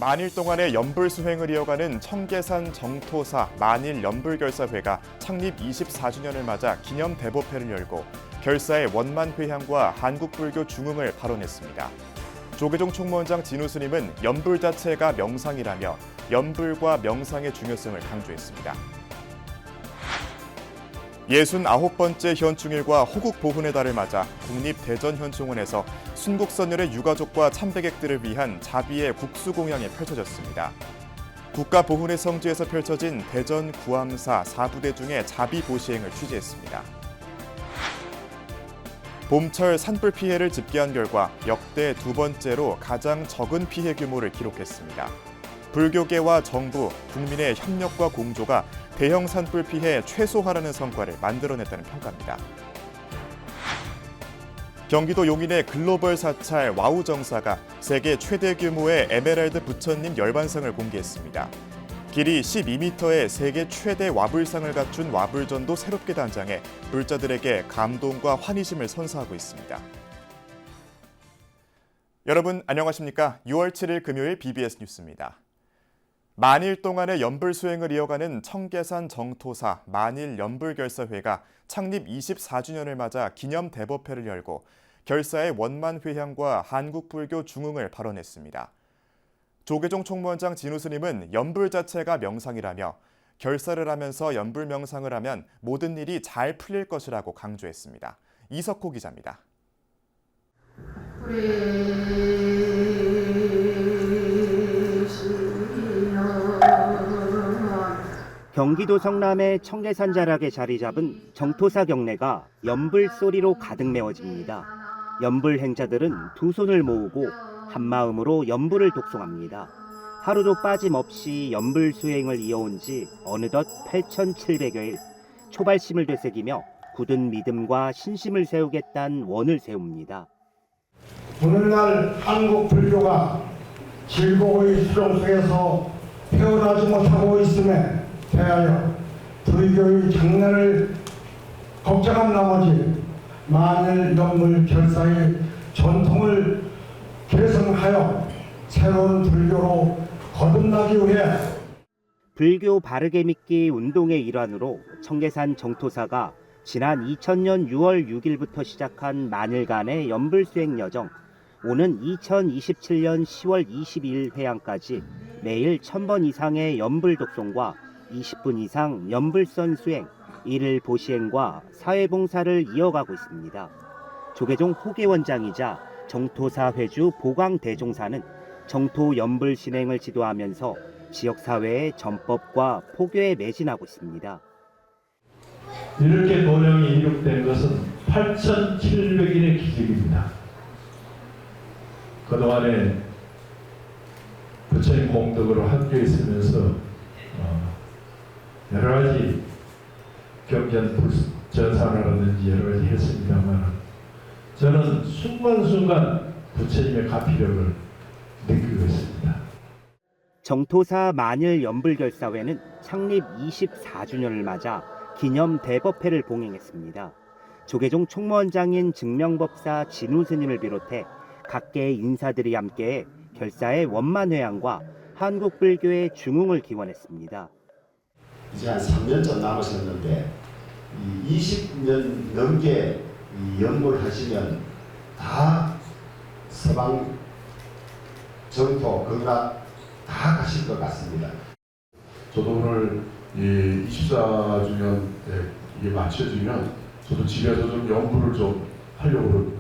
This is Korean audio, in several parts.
만일 동안의 연불 수행을 이어가는 청계산 정토사 만일 연불결사회가 창립 24주년을 맞아 기념 대법회를 열고 결사의 원만회향과 한국불교 중흥을 발언했습니다. 조계종 총무원장 진우 스님은 연불 자체가 명상이라며 연불과 명상의 중요성을 강조했습니다. 69번째 현충일과 호국 보훈의 달을 맞아 국립대전현충원에서 순국선열의 유가족과 참배객들을 위한 자비의 국수공양이 펼쳐졌습니다. 국가보훈의 성지에서 펼쳐진 대전 구암사 4부대 중의 자비보시행을 취재했습니다. 봄철 산불 피해를 집계한 결과 역대 두 번째로 가장 적은 피해 규모를 기록했습니다. 불교계와 정부, 국민의 협력과 공조가 대형 산불 피해 최소화라는 성과를 만들어냈다는 평가입니다. 경기도 용인의 글로벌 사찰 와우정사가 세계 최대 규모의 에메랄드 부처님 열반상을 공개했습니다. 길이 12m의 세계 최대 와불상을 갖춘 와불전도 새롭게 단장해 불자들에게 감동과 환희심을 선사하고 있습니다. 여러분 안녕하십니까? 6월 7일 금요일 BBS 뉴스입니다. 만일 동안의 연불 수행을 이어가는 청계산 정토사 만일 연불결사회가 창립 24주년을 맞아 기념 대법회를 열고 결사의 원만회향과 한국불교 중흥을 발언했습니다. 조계종 총무원장 진우 스님은 연불 자체가 명상이라며 결사를 하면서 연불 명상을 하면 모든 일이 잘 풀릴 것이라고 강조했습니다. 이석호 기자입니다. 경기도 성남의 청계산 자락에 자리 잡은 정토사 경내가 연불 소리로 가득 메워집니다. 연불 행자들은 두 손을 모으고 한마음으로 연불을 독송합니다. 하루도 빠짐없이 연불 수행을 이어온 지 어느덧 8,700여일, 초발심을 되새기며 굳은 믿음과 신심을 세우겠다는 원을 세웁니다. 오늘날 한국 불교가 질곡의 수렁 속에서 헤어나지 못하고 있음에 대하여 불교의 장래를 걱정한 나머지 만일 연불 결사의 전통을 계승하여 새로운 불교로 거듭나기 위해 불교 바르게 믿기 운동의 일환으로 청계산 정토사가 지난 2000년 6월 6일부터 시작한 만일간의 연불 수행 여정, 오는 2027년 10월 22일 회향까지 매일 1000번 이상의 연불 독송과 20분 이상 연불선 수행, 일일 보시행과 사회봉사를 이어가고 있습니다. 조계종 호계원장이자 정토사 회주 보광대종사는 정토 연불 신행을 지도하면서 지역사회의 전법과 포교에 매진하고 있습니다. 이렇게 도량이 이룩된 것은 8,700일의 기적입니다. 그동안에 부처님 공덕으로 함께 있으면서 여러 가지 경전사라든지 여러 가지 했습니다만 저는 순간순간 부처님의 가피력을 느끼고 있습니다. 정토사 만일 연불결사회는 창립 24주년을 맞아 기념 대법회를 봉행했습니다. 조계종 총무원장인 증명법사 진우 스님을 비롯해 각계의 인사들이 함께해 결사의 원만회향과 한국불교의 중흥을 기원했습니다. 이제 한 3년쯤 남으셨는데 20년 넘게 연구를 하시면 다 서방 정토, 극락 다 가실 것 같습니다. 저도 오늘 이 24주년에 이게 맞춰지면 저도 집에서 좀 연구를 좀 하려고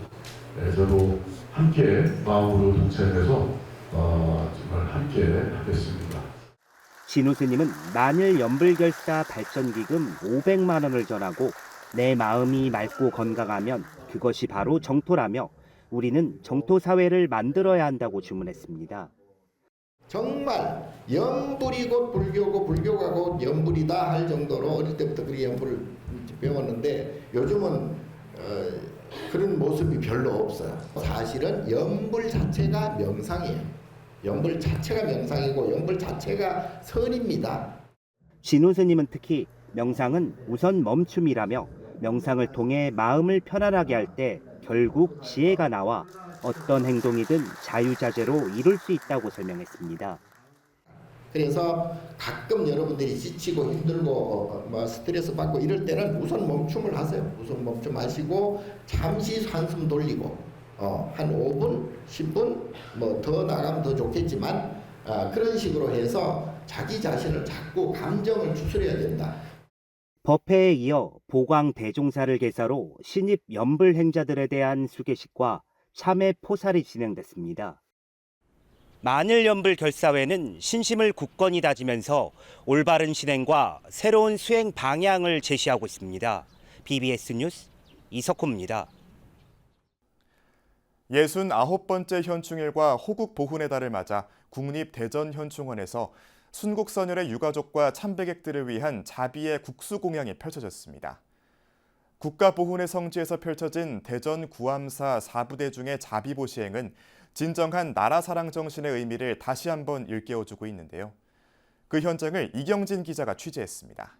저도 함께 마음으로 동참해서 정말 함께 하겠습니다. 진우 스님은 만일 연불결사 발전기금 500만 원을 전하고 내 마음이 맑고 건강하면 그것이 바로 정토라며 우리는 정토사회를 만들어야 한다고 주문했습니다. 정말 연불이 곧 불교고 불교가 곧 연불이다 할 정도로 어릴 때부터 그렇게 연불을 배웠는데 요즘은 그런 모습이 별로 없어요. 사실은 연불 자체가 명상이에요. 연불 자체가 명상이고 연불 자체가 선입니다. 진우 스님은 특히 명상은 우선 멈춤이라며 명상을 통해 마음을 편안하게 할 때 결국 지혜가 나와 어떤 행동이든 자유자재로 이룰 수 있다고 설명했습니다. 그래서 가끔 여러분들이 지치고 힘들고 뭐 스트레스 받고 이럴 때는 우선 멈춤을 하세요. 우선 멈춤하시고 잠시 한숨 돌리고 한 5분, 10분 뭐 더 나가면 더 좋겠지만 그런 식으로 해서 자기 자신을 자꾸 감정을 추스려야 된다. 법회에 이어 보광 대종사를 계사로 신입 연불 행자들에 대한 수계식과 참회 포살이 진행됐습니다. 만일 연불 결사회는 신심을 굳건히 다지면서 올바른 실행과 새로운 수행 방향을 제시하고 있습니다. BBS 뉴스 이석호입니다. 69번째 현충일과 호국 보훈의 달을 맞아 국립대전현충원에서 순국선열의 유가족과 참배객들을 위한 자비의 국수 공양이 펼쳐졌습니다. 국가보훈의 성지에서 펼쳐진 대전 구암사 4부대 중의 자비보 시행은 진정한 나라 사랑 정신의 의미를 다시 한번 일깨워주고 있는데요. 그 현장을 이경진 기자가 취재했습니다.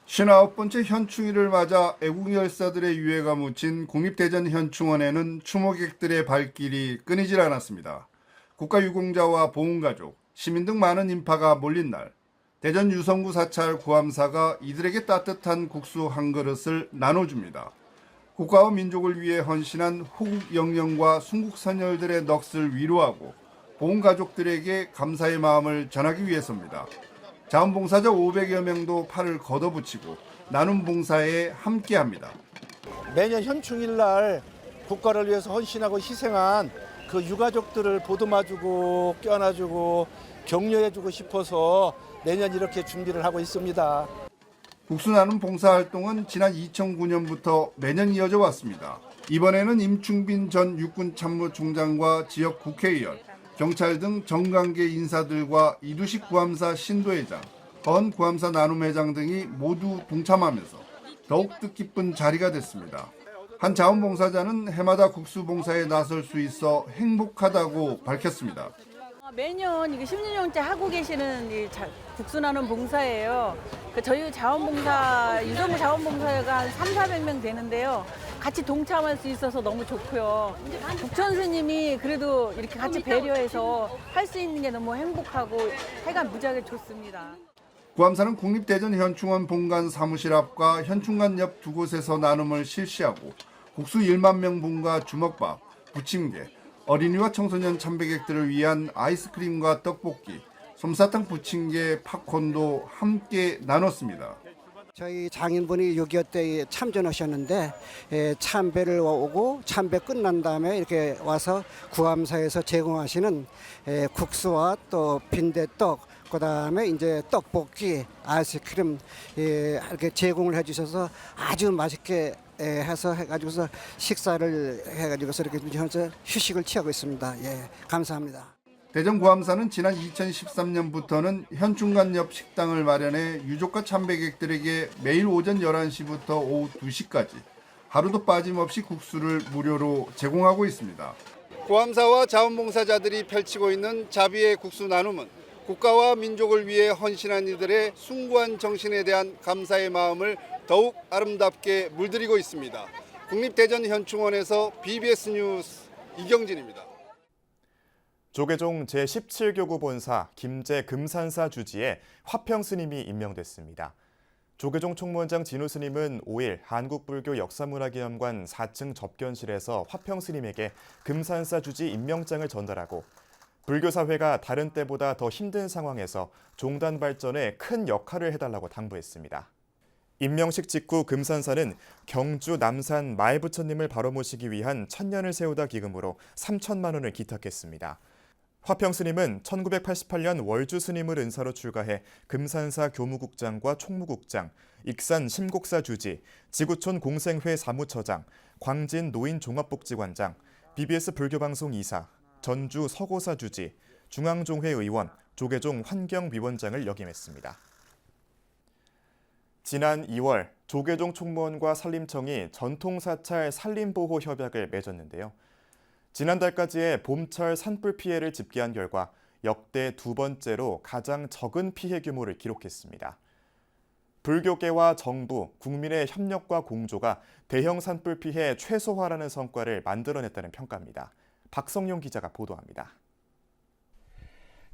59번째 현충일을 맞아 애국 열사들의 유해가 묻힌 국립대전현충원에는 추모객들의 발길이 끊이질 않았습니다. 국가유공자와 보훈가족, 시민 등 많은 인파가 몰린 날, 대전 유성구 사찰 구암사가 이들에게 따뜻한 국수 한 그릇을 나눠줍니다. 국가와 민족을 위해 헌신한 호국 영령과 순국선열들의 넋을 위로하고 보훈가족들에게 감사의 마음을 전하기 위해서입니다. 자원봉사자 500여 명도 팔을 걷어붙이고 나눔 봉사에 함께합니다. 매년 현충일날 국가를 위해서 헌신하고 희생한 그 유가족들을 보듬어주고 껴안아주고 격려해주고 싶어서 매년 이렇게 준비를 하고 있습니다. 국수 나눔 봉사활동은 지난 2009년부터 매년 이어져 왔습니다. 이번에는 임충빈 전 육군참모총장과 지역 국회의원, 경찰 등 정관계 인사들과 이두식 구암사 신도회장, 헌 구암사 나눔회장 등이 모두 동참하면서 더욱 뜻깊은 자리가 됐습니다. 한 자원봉사자는 해마다 국수 봉사에 나설 수 있어 행복하다고 밝혔습니다. 매년 이게 16년째 하고 계시는 이 국수 나눔 봉사예요. 저희 자원봉사, 유성구 자원봉사가 한 300~400명 되는데요. 같이 동참할 수 있어서 너무 좋고요. 국천 스님이 그래도 이렇게 같이 배려해서 할 수 있는 게 너무 행복하고 하여간 무지하게 좋습니다. 구암사는 국립대전현충원 본관 사무실 앞과 현충관 옆 두 곳에서 나눔을 실시하고 국수 1만 명분과 주먹밥, 부침개, 어린이와 청소년 참배객들을 위한 아이스크림과 떡볶이, 솜사탕 부침개, 팝콘도 함께 나눴습니다. 저희 장인분이 6.25 때 참전하셨는데 참배를 오고 참배 끝난 다음에 이렇게 와서 구암사에서 제공하시는 국수와 또 빈대떡, 그다음에 이제 떡볶이, 아이스크림 이렇게 제공을 해주셔서 아주 맛있게 해서 해가지고서 식사를 해가지고서 이렇게 휴식을 취하고 있습니다. 예, 감사합니다. 대전 구암사는 지난 2013년부터는 현충관 옆 식당을 마련해 유족과 참배객들에게 매일 오전 11시부터 오후 2시까지 하루도 빠짐없이 국수를 무료로 제공하고 있습니다. 구암사와 자원봉사자들이 펼치고 있는 자비의 국수 나눔은 국가와 민족을 위해 헌신한 이들의 숭고한 정신에 대한 감사의 마음을 더욱 아름답게 물들이고 있습니다. 국립대전현충원에서 BBS 뉴스 이경진입니다. 조계종 제17교구 본사 김제 금산사 주지에 화평 스님이 임명됐습니다. 조계종 총무원장 진우 스님은 5일 한국불교 역사문화기념관 4층 접견실에서 화평 스님에게 금산사 주지 임명장을 전달하고 불교사회가 다른 때보다 더 힘든 상황에서 종단 발전에 큰 역할을 해달라고 당부했습니다. 임명식 직후 금산사는 경주 남산 마애부처님을 바로 모시기 위한 천년을 세우다 기금으로 3천만 원을 기탁했습니다. 화평 스님은 1988년 월주 스님을 은사로 출가해 금산사 교무국장과 총무국장, 익산 심곡사 주지, 지구촌 공생회 사무처장, 광진 노인 종합복지관장, BBS 불교방송 이사, 전주 서고사 주지, 중앙종회 의원, 조계종 환경위원장을 역임했습니다. 지난 2월 조계종 총무원과 산림청이 전통사찰 산림보호 협약을 맺었는데요. 지난달까지의 봄철 산불 피해를 집계한 결과 역대 두 번째로 가장 적은 피해 규모를 기록했습니다. 불교계와 정부, 국민의 협력과 공조가 대형 산불 피해 최소화라는 성과를 만들어냈다는 평가입니다. 박성용 기자가 보도합니다.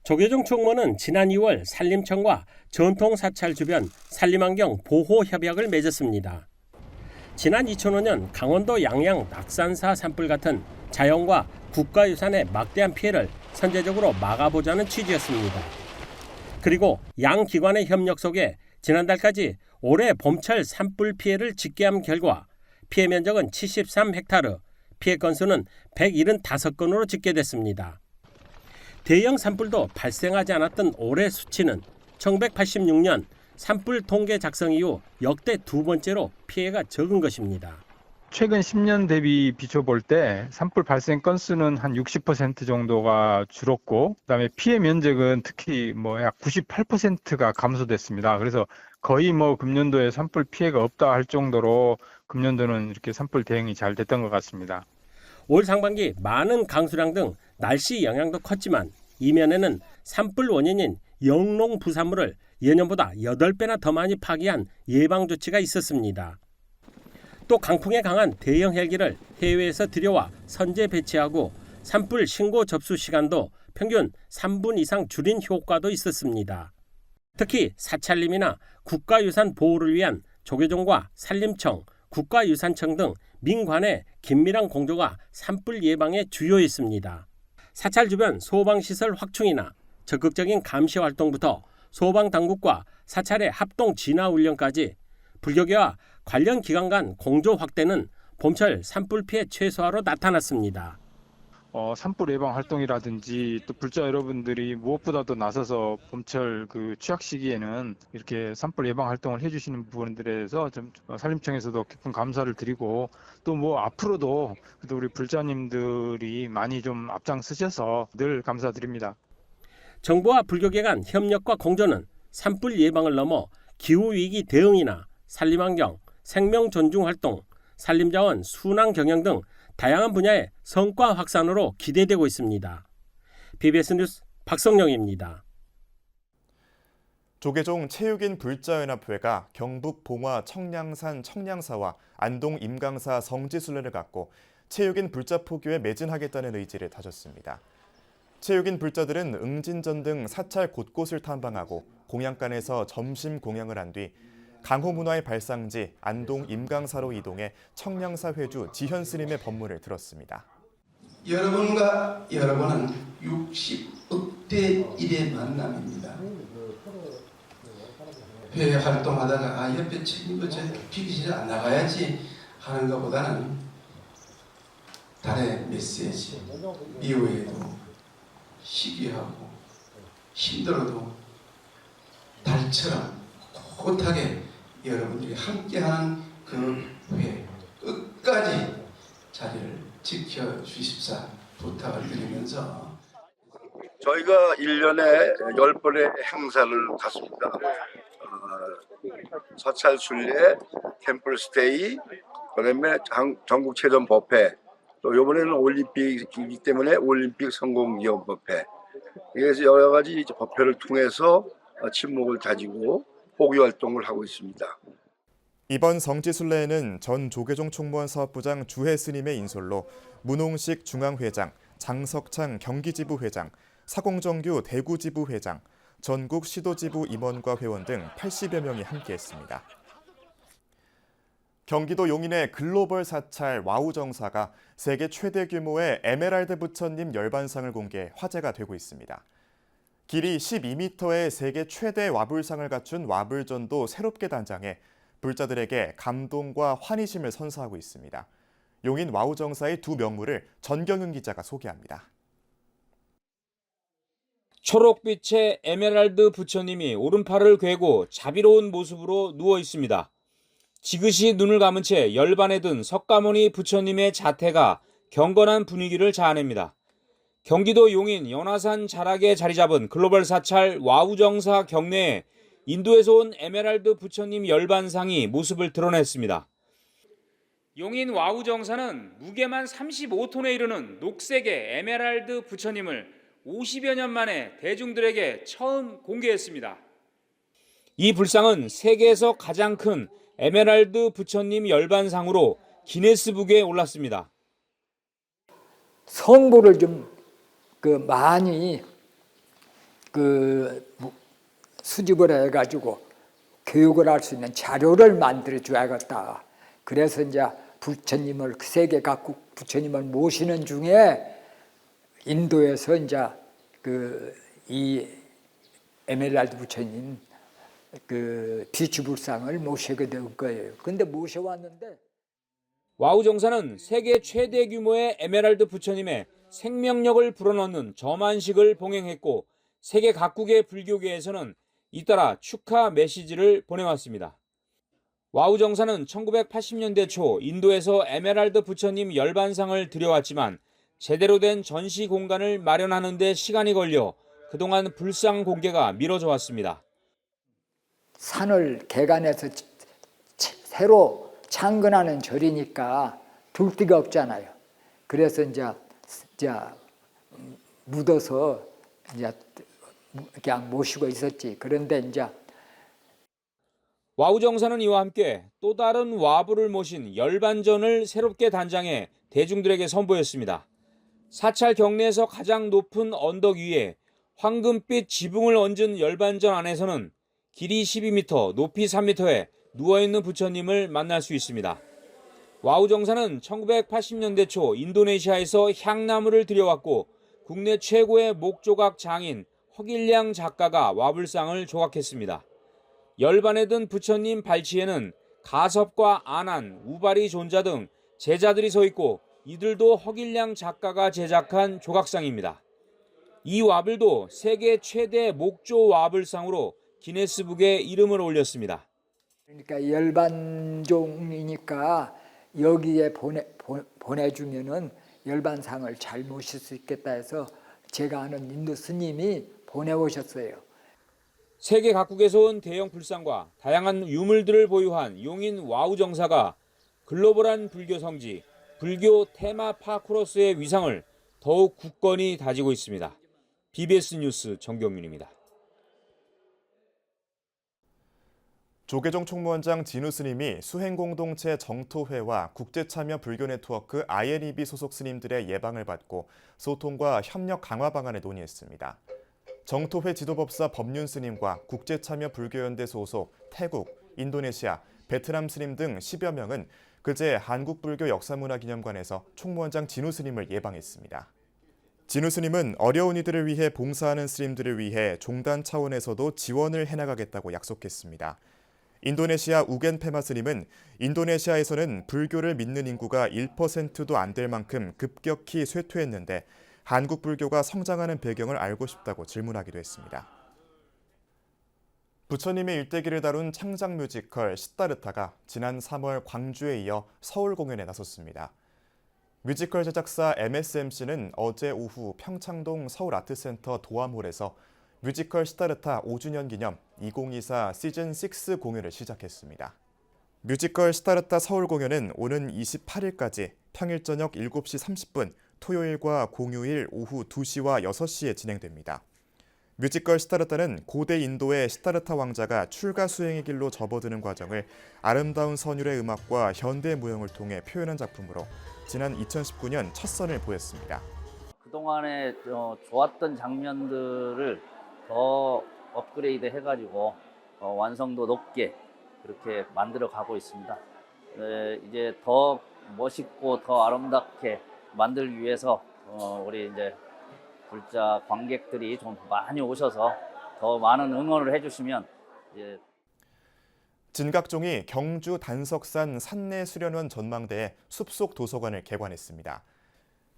조계종 충무는 지난 2월 산림청과 전통사찰 주변 산림환경 보호 협약을 맺었습니다. 지난 2005년 강원도 양양 낙산사 산불 같은 자연과 국가유산의 막대한 피해를 선제적으로 막아보자는 취지였습니다. 그리고 양 기관의 협력 속에 지난달까지 올해 봄철 산불 피해를 집계한 결과 피해 면적은 73헥타르, 피해 건수는 175건으로 집계됐습니다. 대형 산불도 발생하지 않았던 올해 수치는 1986년 산불 통계 작성 이후 역대 두 번째로 피해가 적은 것입니다. 최근 10년 대비 비춰볼 때 산불 발생 건수는 한 60% 정도가 줄었고, 그다음에 피해 면적은 특히 약 98%가 감소됐습니다. 그래서 거의 금년도에 산불 피해가 없다 할 정도로 금년도는 이렇게 산불 대응이 잘 됐던 것 같습니다. 올 상반기 많은 강수량 등 날씨 영향도 컸지만 이면에는 산불 원인인 영농 부산물을 예년보다 8배나 더 많이 파기한 예방 조치가 있었습니다. 또 강풍에 강한 대형 헬기를 해외에서 들여와 선제 배치하고 산불 신고 접수 시간도 평균 3분 이상 줄인 효과도 있었습니다. 특히 사찰림이나 국가유산 보호를 위한 조계종과 산림청, 국가유산청 등 민관의 긴밀한 공조가 산불 예방에 주요했습니다. 사찰 주변 소방시설 확충이나 적극적인 감시 활동부터 소방당국과 사찰의 합동 진화 훈련까지 불교계와 관련 기관 간 공조 확대는 봄철 산불 피해 최소화로 나타났습니다. 산불 예방 활동이라든지 또 불자 여러분들이 무엇보다도 나서서 봄철 취약 시기에는 이렇게 산불 예방 활동을 해주시는 부분들에 대해서 좀 산림청에서도 깊은 감사를 드리고, 또 앞으로도 우리 불자님들이 많이 좀 앞장서셔서 늘 감사드립니다. 정부와 불교계 간 협력과 공조는 산불 예방을 넘어 기후위기 대응이나 산림환경, 생명 존중 활동, 산림자원 순환 경영 등 다양한 분야의 성과 확산으로 기대되고 있습니다. BBS 뉴스 박성영입니다. 조계종 체육인 불자연합회가 경북 봉화 청량산 청량사와 안동 임강사 성지순례를 갖고 체육인 불자포교에 매진하겠다는 의지를 다졌습니다. 체육인 불자들은 응진전 등 사찰 곳곳을 탐방하고 공양간에서 점심 공양을 한 뒤 강호문화의 발상지 안동 임강사로 이동해 청량사 회주 지현 스님의 법문을 들었습니다. 여러분과 여러분은 60억대 1의 만남입니다. 회의 활동하다가 옆에 책임도 비기실 안 나가야지 하는 것보다는 달의 메시지, 이후에도 시기하고 힘들어도 달처럼 꿋하게 여러분들이 함께하는 그 회 끝까지 자리를 지켜주십사 부탁을 드리면서 저희가 1년에 10번의 행사를 갖습니다. 사찰 순례, 템플 스테이, 그다음에 전국체전 법회, 또 이번에는 올림픽이기 때문에 올림픽 성공기원 법회. 그래서 여러 가지 법회를 통해서 친목을 다지고 포교 활동을 하고 있습니다. 이번 성지순례에는 전 조계종 총무원 사업부장 주혜 스님의 인솔로 문홍식 중앙회장, 장석창 경기지부 회장, 사공정규 대구지부 회장, 전국 시도지부 임원과 회원 등 80여 명이 함께했습니다. 경기도 용인의 글로벌 사찰 와우정사가 세계 최대 규모의 에메랄드 부처님 열반상을 공개해 화제가 되고 있습니다. 길이 12m의 세계 최대 와불상을 갖춘 와불전도 새롭게 단장해 불자들에게 감동과 환희심을 선사하고 있습니다. 용인 와우정사의 두 명물을 전경윤 기자가 소개합니다. 초록빛의 에메랄드 부처님이 오른팔을 괴고 자비로운 모습으로 누워 있습니다. 지그시 눈을 감은 채 열반에 든 석가모니 부처님의 자태가 경건한 분위기를 자아냅니다. 경기도 용인 연화산 자락에 자리 잡은 글로벌 사찰 와우정사 경내에 인도에서 온 에메랄드 부처님 열반상이 모습을 드러냈습니다. 용인 와우정사는 무게만 35톤에 이르는 녹색의 에메랄드 부처님을 50여 년 만에 대중들에게 처음 공개했습니다. 이 불상은 세계에서 가장 큰 에메랄드 부처님 열반상으로 기네스북에 올랐습니다. 성보를 좀 많이 수집을 해가지고 교육을 할 수 있는 자료를 만들어 줘야겠다. 그래서 이제 부처님을 세계 각국 부처님을 모시는 중에 인도에서 이제 이 에메랄드 부처님 비추불상을 모시게 된 거예요. 근데 모셔왔는데 와우 정사는 세계 최대 규모의 에메랄드 부처님의 생명력을 불어넣는 점안식을 봉행했고 세계 각국의 불교계에서는 잇따라 축하 메시지를 보내왔습니다. 와우 정사는 1980년대 초 인도에서 에메랄드 부처님 열반상을 들여왔지만 제대로 된 전시 공간을 마련하는 데 시간이 걸려 그동안 불상 공개가 미뤄져 왔습니다. 산을 개간해서 새로 창건하는 절이니까 둘 데가 없잖아요. 그래서 이제 묻어서 이제 그냥 모시고 있었지. 그런데 이제 와우 정사는 이와 함께 또 다른 와부를 모신 열반전을 새롭게 단장해 대중들에게 선보였습니다. 사찰 경내에서 가장 높은 언덕 위에 황금빛 지붕을 얹은 열반전 안에서는 길이 12m, 높이 3m에 누워있는 부처님을 만날 수 있습니다. 와우 정사는 1980년대 초 인도네시아에서 향나무를 들여왔고 국내 최고의 목조각 장인 허길량 작가가 와불상을 조각했습니다. 열반에 든 부처님 발치에는 가섭과 아난, 우바리 존자 등 제자들이 서 있고 이들도 허길량 작가가 제작한 조각상입니다. 이 와불도 세계 최대 목조 와불상으로 기네스북에 이름을 올렸습니다. 그러니까 열반종이니까 여기에 보내주면은 열반상을 잘 모실 수 있겠다 해서 제가 아는 인도 스님이 보내오셨어요. 세계 각국에서 온 대형 불상과 다양한 유물들을 보유한 용인 와우 정사가 글로벌한 불교 성지, 불교 테마 파크로스의 위상을 더욱 굳건히 다지고 있습니다. BBS 뉴스 정경윤입니다. 조계종 총무원장 진우 스님이 수행공동체 정토회와 국제참여 불교 네트워크 INEB 소속 스님들의 예방을 받고 소통과 협력 강화 방안을 논의했습니다. 정토회 지도법사 법륜 스님과 국제참여 불교연대 소속 태국, 인도네시아, 베트남 스님 등 10여 명은 그제 한국불교역사문화기념관에서 총무원장 진우 스님을 예방했습니다. 진우 스님은 어려운 이들을 위해 봉사하는 스님들을 위해 종단 차원에서도 지원을 해나가겠다고 약속했습니다. 인도네시아 우겐 페마 스님은 인도네시아에서는 불교를 믿는 인구가 1%도 안 될 만큼 급격히 쇠퇴했는데 한국 불교가 성장하는 배경을 알고 싶다고 질문하기도 했습니다. 부처님의 일대기를 다룬 창작 뮤지컬 시다르타가 지난 3월 광주에 이어 서울 공연에 나섰습니다. 뮤지컬 제작사 MSMC는 어제 오후 평창동 서울아트센터 도암홀에서 뮤지컬 시다르타 5주년 기념 2024 시즌6 공연을 시작했습니다. 뮤지컬 시다르타 서울 공연은 오는 28일까지 평일 저녁 7시 30분, 토요일과 공휴일 오후 2시와 6시에 진행됩니다. 뮤지컬 시다르타는 고대 인도의 시다르타 왕자가 출가 수행의 길로 접어드는 과정을 아름다운 선율의 음악과 현대 무용을 통해 표현한 작품으로 지난 2019년 첫 선을 보였습니다. 그동안에 좋았던 장면들을 더 업그레이드 해가지고 완성도 높게 그렇게 만들어 가고 있습니다. 이제 더 멋있고 더 아름답게 만들기 위해서 우리 이제 불자 관객들이 좀 많이 오셔서 더 많은 응원을 해주시면 진각종이 경주 단석산 산내 수련원 전망대에 숲속 도서관을 개관했습니다.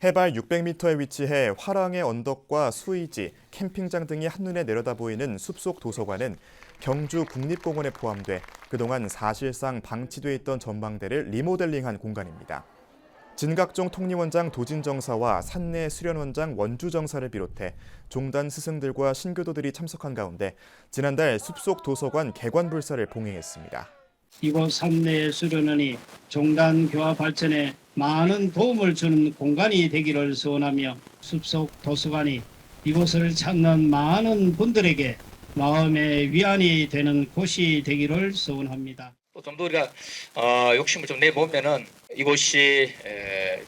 해발 600m에 위치해 화랑의 언덕과 수의지, 캠핑장 등이 한눈에 내려다 보이는 숲속 도서관은 경주 국립공원에 포함돼 그동안 사실상 방치돼 있던 전망대를 리모델링한 공간입니다. 진각종 통리원장 도진정사와 산내 수련원장 원주정사를 비롯해 종단 스승들과 신교도들이 참석한 가운데 지난달 숲속 도서관 개관 불사를 봉행했습니다. 이곳 산내 수련원이 종단 교화 발전에 많은 도움을 주는 공간이 되기를 소원하며 숲속 도서관이 이곳을 찾는 많은 분들에게 마음의 위안이 되는 곳이 되기를 소원합니다. 또 좀 더 우리가 욕심을 좀 내보면은 이곳이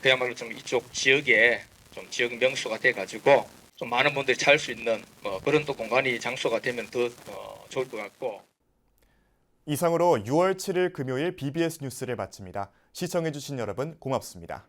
그야말로 좀 이쪽 지역에 좀 지역 명소가 돼가지고 좀 많은 분들이 찾을 수 있는 그런 또 공간이 장소가 되면 더 좋을 것 같고. 이상으로 6월 7일 금요일 BBS 뉴스를 마칩니다. 시청해주신 여러분 고맙습니다.